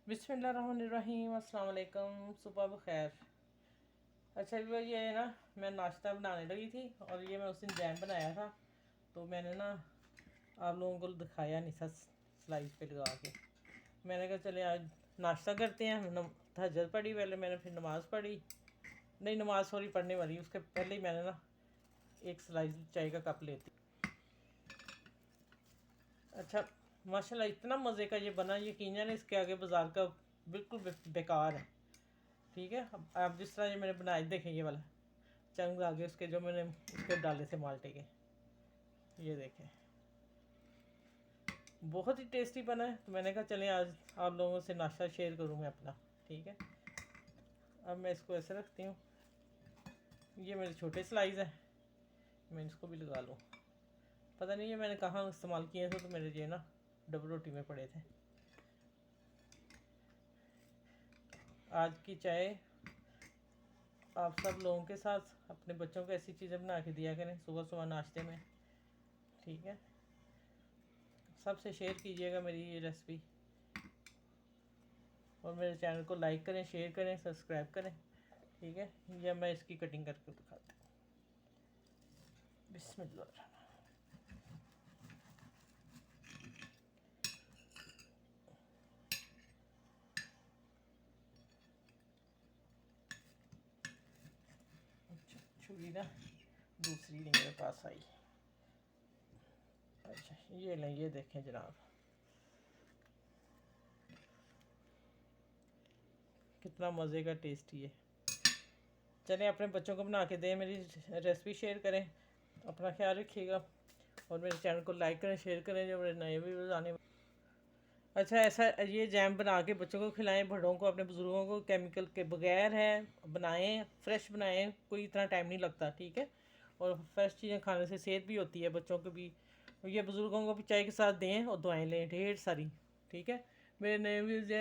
बिस्मिल्लाहिर्रहमानिर्रहीम, अस्सलाम वालेकुम, सुबह बखैर। अच्छा ये है ना, मैं नाश्ता बनाने लगी थी और ये मैं उस दिन जैम बनाया था, तो मैंने ना आप लोगों को दिखाया नहीं था स्लाइस पे लगा के। मैंने कहा चले आज नाश्ता करते हैं। तहज्जुद पढ़ी पहले मैंने, फिर नमाज़ पढ़ी, नहीं नमाज़ सॉरी पढ़ने वाली, उसके पहले ही मैंने ना एक स्लाइस चाय का कप लेती। अच्छा माशाल्लाह इतना मज़े का ये बना, यकीनन इसके आगे बाज़ार का बिल्कुल बेकार है। ठीक है, अब आप जिस तरह ये मैंने बनाए देखें, ये वाला चंग आगे उसके जो मैंने उसके डाले थे माल्टे के, ये देखें बहुत ही टेस्टी बना है। तो मैंने कहा चलें आज आप लोगों से नाश्ता शेयर करूँ मैं अपना। ठीक है, अब मैं इसको ऐसे रखती हूँ। ये मेरे छोटे स्लाइस हैं, मैं इसको भी लगा लूँ। पता नहीं ये मैंने कहाँ इस्तेमाल किए थे, तो मेरे ये ना डबल रोटी में पड़े थे। आज की चाय आप सब लोगों के साथ, अपने बच्चों को ऐसी चीज़ें बना के दिया करें सुबह सुबह नाश्ते में। ठीक है, सबसे शेयर कीजिएगा मेरी ये रेसिपी, और मेरे चैनल को लाइक करें, शेयर करें, सब्सक्राइब करें। ठीक है, यह मैं इसकी कटिंग करके दिखाती हूँ। बिस्मिल्लाह। अच्छा छुरी ना दूसरी नहीं मेरे पास आई। अच्छा ये लें, ये देखें जनाब कितना मज़े का टेस्टी है। चलें अपने बच्चों को बना के दें, मेरी रेसिपी शेयर करें, अपना ख्याल रखिएगा और मेरे चैनल को लाइक करें, शेयर करें जो मेरे नए वीडियोज़ आने। अच्छा ऐसा ये जैम बना के बच्चों को खिलाएं, बड़ों को, अपने बुज़ुर्गों को, केमिकल के बगैर है बनाएं, फ्रेश बनाएं, कोई इतना टाइम नहीं लगता। ठीक है, और फ्रेश चीज़ें खाने से सेहत भी होती है बच्चों को भी, ये बुज़ुर्गों को भी चाय के साथ दें और दुआएं लें ढेर सारी। ठीक है, मेरे नए व्यूज़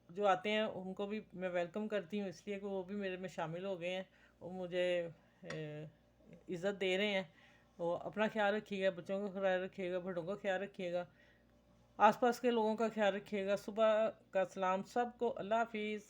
जो आते हैं उनको भी मैं वेलकम करती हूँ, इसलिए कि वो भी मेरे में शामिल हो गए हैं और मुझे इज़्ज़त दे रहे हैं। तो अपना ख्याल रखिएगा, बच्चों का ख्याल रखिएगा, बड़ों का ख्याल रखिएगा, आसपास के लोगों का ख्याल रखिएगा। सुबह का सलाम सबको, अल्लाह हाफिज़।